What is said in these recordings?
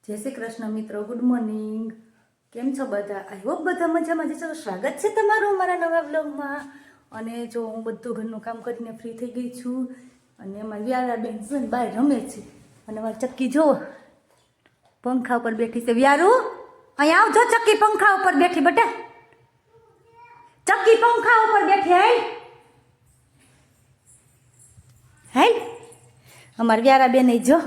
જય શ્રી કૃષ્ણ મિત્રો, good morning. કેમ છો બધા? આઈ હોપ બધા મજામાં જ છો. સ્વાગત છે તમારું મારા નવા બ્લોગમાં. અને જો હું બધું ઘરનું કામ કરીને ફ્રી થઈ ગઈ છું. અને અમારી વ્યારા બેન છે ને બહાર રમે છે. અને અમારી ચક્કી જો પંખા ઉપર બેઠી છે. વ્યારું અહીંયા આવજો, ચક્કી પંખા ઉપર બેઠી બેટા. ચક્કી પંખા ઉપર બેઠી. હાલ અમારી વ્યારા બેન જો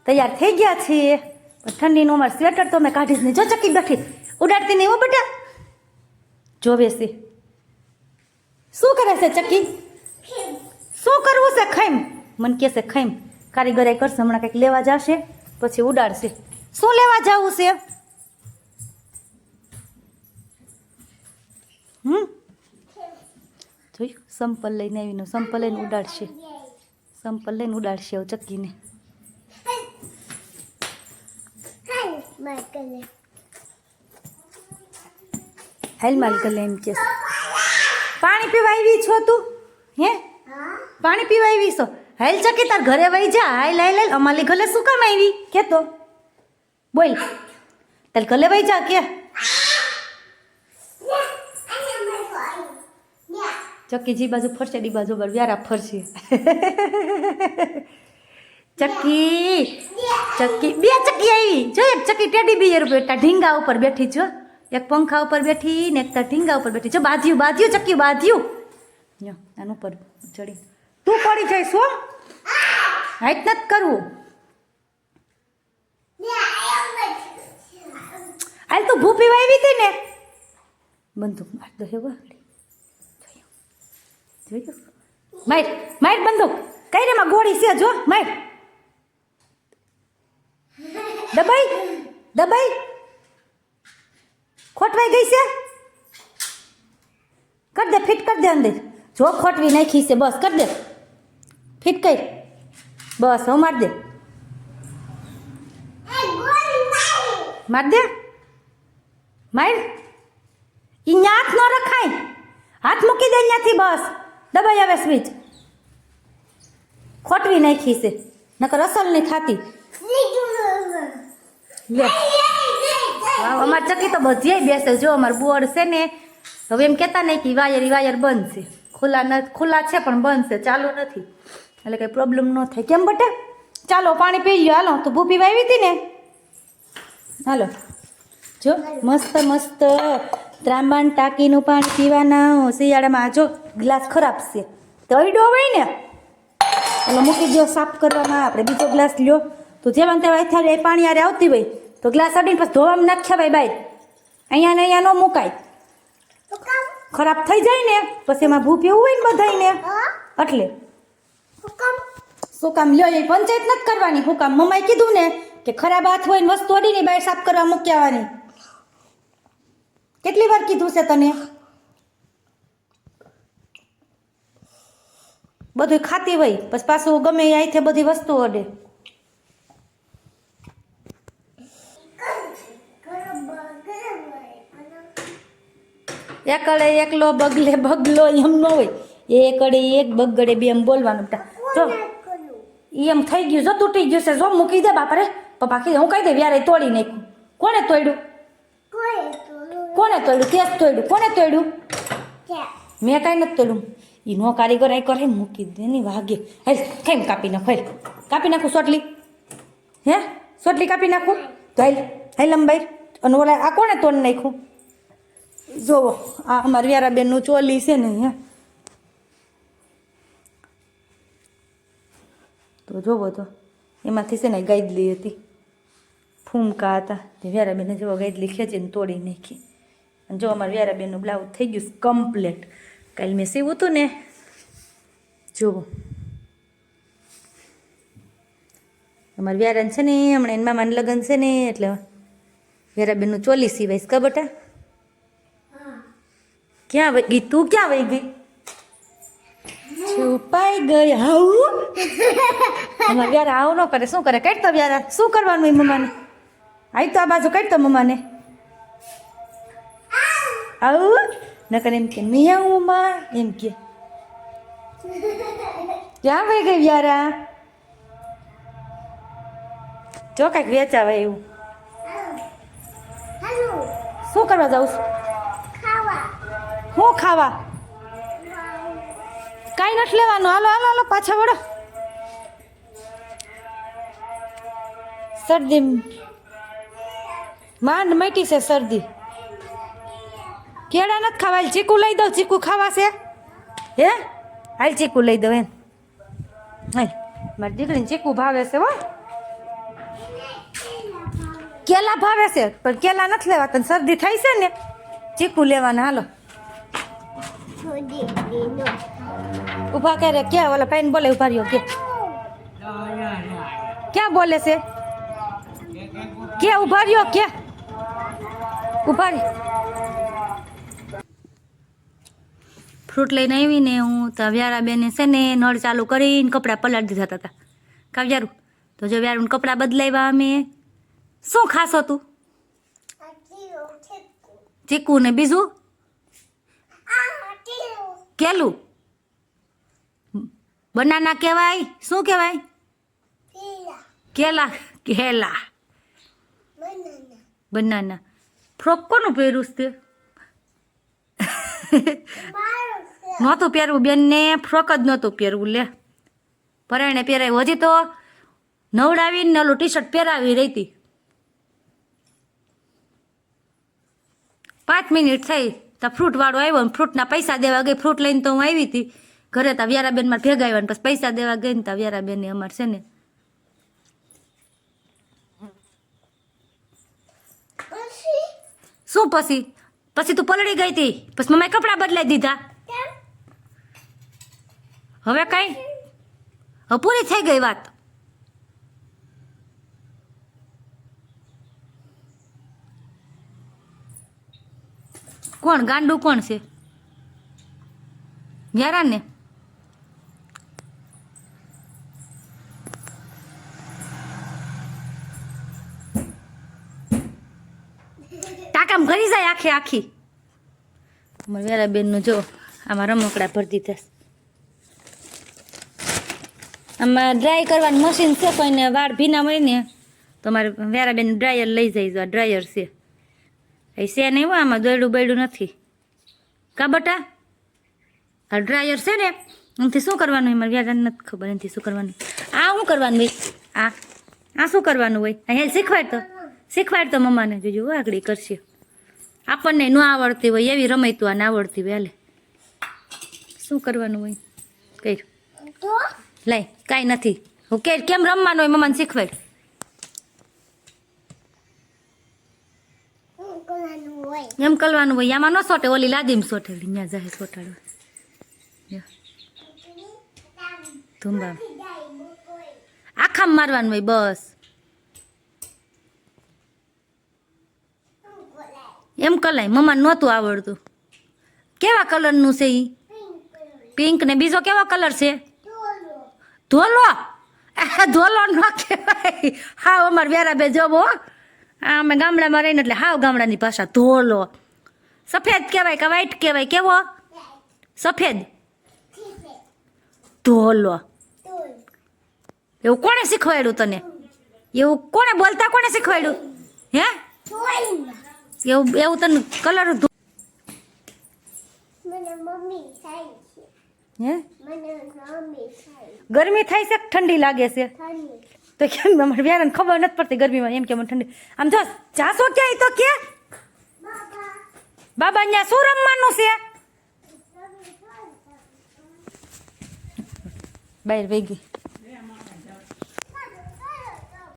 તૈયાર થઈ ગયા છીએ. પણ ઠંડીનું અમારે સ્વેટર તો મેં કાઢીશ નહીં. જો ચક્કી બેઠી ઉડાડતી નહીં હો બેટા. જોવે છે શું કરે છે ચક્કી? શું કરવું છે? ખાઈમ મને કહે છે ખાઈમ. કારીગરાઈ કરશે હમણાં કંઈક લેવા જશે પછી ઉડાડશે. શું લેવા જવું છે? જોયું સંપલ લઈને આવીને સંપલ લઈને ઉડાડશે. સંપલ લઈને ઉડાડશે હવે ચક્કીને. હાલ માલકલે એમ કે પાણી પીવા આવી છો તું? હે પાણી પીવા આવી છો? હાલ ચકી તાર ઘરે વહી જા. હાલ હાલ હાલ અમારી ઘરે શું કામ આવી કે તો બોલ. તાર ઘરે વહી જા કે ચક્કી જી બાજુ ફરશે ડી બાજુ પર વ્યારા ફરશે. ચક્કી ચક્કી બે ચક્કી આવી જો. એક ચક્કી ટેડી બિયર બેઠા ઢીંગા ઉપર બેઠી છો. એક પંખા ઉપર બેઠી ને એક ઢીંગા ઉપર બેઠી છો. બાંધ્યું બાંધ્યું ચક્કી બાંધ્યું. જો આનું ઉપર ચડી તું પડી જઈશ હો. હાઈટ નથી કરવું. હાલ તું ભૂ પીવા આવી હતી ને. બંદૂક માર દો હે વાળી. જોયું માર માર બંદૂક કઈ રે માં ગોળી છે જો માર. દબાઈ દબાઈ ખોટવાઈ ગઈ છે. કર દે ફિટ કર દે અંદર. જો ખોટવી નાખી છે બસ કર દે ફિટ કર બસ. હવે માર દે માર દે માર. ઈ હાથ ન રખાય. હાથ મૂકી દે ત્યાંથી બસ. દબાઈ આવે સ્વિચ. ખોટવી નાખી છે નકર અસલ નહીં ખાતી. લે અમાર ચક્કી તો બધી બેસે. જો અમાર બોર્ડ છે ને હવે એમ કહેતા નહીં કે વાયર બંધ છે. ખુલ્લા છે પણ બંધ છે, ચાલુ નથી. એટલે કંઈ પ્રોબ્લેમ ન થાય. કેમ બટા? ચાલો પાણી પી ગયો. હાલો તું ભૂ પીવા આવી હતી ને. હાલો જો મસ્ત મસ્ત ત્રાંબાન ટાંકીનું પાણી પીવાના. શિયાળામાં જો ગ્લાસ ખરાબ છે તો અડ્યો હોય ને એટલે મૂકી દો સાફ કરવામાં. આપણે બીજો ગ્લાસ લ્યો તો જેમાં તેમાં પાણી આરે આવતી હોય તો ગ્લાસ અડીને પછી ધોવામાં નાખ્યા ભાઈ બાય. અહીંયા ને અહીંયા ન મુકાય. ખરાબ થઈ જાય ને પછી એમાં ભૂ પીવું હોય ને બધાને એટલે શું કામ લ્યો. એ પંચાયત નથી કરવાની. શું કામ મમ્માએ કીધું ને કે ખરાબ હાથ હોય ને વસ્તુ અડીને બાય સાફ કરવા મૂકી આવવાની. કેટલી વાર કીધું છે તને? બધું ખાતી હોય પછી પાછું ગમે અહીંથી બધી વસ્તુ અડે. એકડે એકલો બગલે બગલો એમ ન હોય. એકડે એક બગડે બે એમ બોલવાનું. જો એમ થઈ ગયું. જો તૂટી ગયું છે. જો મૂકી દે બાપરે. પપ્પા કીધું હું કહી દે વ્યારે તોડી નાખ્યું. કોને તોડ્યું? કોને તોડ્યું? તે જ તોડ્યું. કોને તોડ્યું? મેં કાંઈ નથી તોડ્યું. એ નો કારીગર આઈ કરે મૂકી દે ની વાગે. હેલ કેમ કાપી નાખો. હેલ કાપી નાખું સોટલી. હે સોટલી કાપી નાખું તો હેલ હેલ લંબાઈ. અને ઓલા આ કોને તોડી નાખ્યું? જોવો આ અમારી વ્યારાબેનનું ચોલી છે ને. હે તો જોવો તો એમાંથી છે ને ગાયદલી હતી. ફૂમકા હતા તે વ્યારાબેને જેવો ગાયદલી ખેંચીને તોડી નાખી. અને જો અમારા વ્યારાબેનનું બ્લાઉઝ થઈ ગયું કમ્પ્લેટ. કાલે મેં સીવું હતું ને જુઓ અમારે વ્યારાને છે ને હમણાં એના મામાને લગ્ન છે ને એટલે વ્યારાબેનનું ચોલી સીવાઈશ. કા બટા? ક્યાં વહી ગઈ તું? ક્યાં વહી ગઈ? છુપાઈ ગઈ. આવું અમારે વ્યારા આવું ન કરે. શું કરે? કાઢતો વ્યારા. શું કરવાનું એ મમ્માને? આવી તો આ બાજુ કાઢતો મમ્માને. આવું નકર એમ કે મેં આવું માં એમ કે. ક્યાં વહી ગઈ વ્યારા? જો કંઈક વેચાવે એવું. શું કરવા જાઉં છું? હું ખાવા? કાંઈ નથી લેવાનું. હાલો હાલો હાલો પાછા વળો. શરદી માંડ મટી છે શરદી. કેળા નથી ખાવા. હાલ ચીકુ લઈ દઉં. ચીકુ ખાવા છે હે? હાલ ચીકુ લઈ દઉં એમ. હાલ મારી દીકરીને ચીકુ ભાવે છે હો. કેલા ભાવે છે પણ કેલા નથી લેવા. તને શરદી થાય છે ને ચીકુ લેવાના. હાલો ઉભા કરે. ક્યાં ઓલા ભાઈને બોલે ઉભા રહ્યો. ક્યાં બોલે છે? ક્યાં ઉભા રહ્યો? ક્યાં ઉભા રહ્યો? ફ્રૂટ લઈને આવીને હું તો વ્યારાબેને છે ને નળ ચાલુ કરીને કપડાં પલાળી દીધા હતા. કાવ્યારું તો જો વ્યારું કપડાં બદલાવ્યા અમે. શું ખાશો તું? ચીકુ ને બીજું કેલું બનાના કહેવાય. શું કહેવાય? કેલા. કેલા બનાના. ફ્રોક કોનું પહેર્યું છે? નહોતું પહેરવું બેનને. ફ્રોક જ નહોતું પહેરવું. લે પરાણે પહેરાવ્યું. હજી તો નવડાવીને ઓલું ટી શર્ટ પહેરાવી રહી હતી. 5 મિનિટ થઈ તો ફ્રૂટવાળો આવ્યો ને ફ્રૂટના પૈસા દેવા ગઈ. ફ્રૂટ લઈને તો હું આવી હતી ઘરે. તો વ્યારાબેન મારે ભેગા આવ્યા ને પછી પૈસા દેવા ગઈ ને તો વ્યારાબેન અમારે છે ને શું પછી તું પલળી ગઈ હતી. પછી મમ્માએ કપડાં બદલાઈ દીધા. હવે કઈ હવે પૂરી થઈ ગઈ વાત. કોણ ગાંડું કોણ છે? વ્યારા ને ટાકામ ઘરી જાય આખી આખી. અમારા વ્યારાબેનનું જો આમાં રમકડા ભરતી થશે. આમાં ડ્રાય કરવાનું મશીન છે. કોઈને વાળ ભીના હોય ને તો અમારે વ્યારાબેન ડ્રાયર લઈ જાય. જો આ ડ્રાયર છે. એ છે નહીં હોય આમાં દોયડું બૈડું નથી. કા બટા આ ડ્રાયર છે ને એનાથી શું કરવાનું હોય મારે વ્યારાને નથી ખબર. એનાથી શું કરવાનું? આ શું કરવાનું હોય? આ શું કરવાનું હોય? અહીંયા શીખવાડ તો મમ્માને જોજો આગળ કરશે. આપણને ન આવડતી હોય એવી રમાય તો આને આવડતી હોય. હાલે શું કરવાનું હોય? કઈ લાય કાંઈ નથી. હું કેમ રમવાનું હોય મમ્માને શીખવાડ. એમ કરવાનું હોય. આમાં ન સોટે. ઓલી લાદીમાં સોટેલી ત્યાં જાય સોટાડવા. ધુંબા આખામાં મારવાનું હોય બસ. એમ કલાય મમ્માને નહોતું આવડતું. કેવા કલરનું છે એ? પિંક ને બીજો કેવો કલર છે? ધોલો. ધોલો ન કહેવાય. હાવ અમારે વ્યારાબે જવો. આ અમે ગામડામાં રહીને એટલે હાવ ગામડાની ભાષા. ધોલો. સફેદ કહેવાય કે વ્હાઈટ કહેવાય? કેવો? સફેદ. ધોલો. એવું કોણે શીખવાડ્યું તને? એવું કોણે બોલતા કોણે શીખવાડ્યું? હે એવું તને કલર હે? ગરમી થાય છે ઠંડી લાગે છે? તો કેમ અમારે વ્યારાને ખબર નથી પડતી ગરમીમાં એમ કે મને ઠંડી. આમ જો જાશો ક્યાંય તો કે બાબા અહીંયા શું રમવાનું છે? બહાર વહી ગઈ.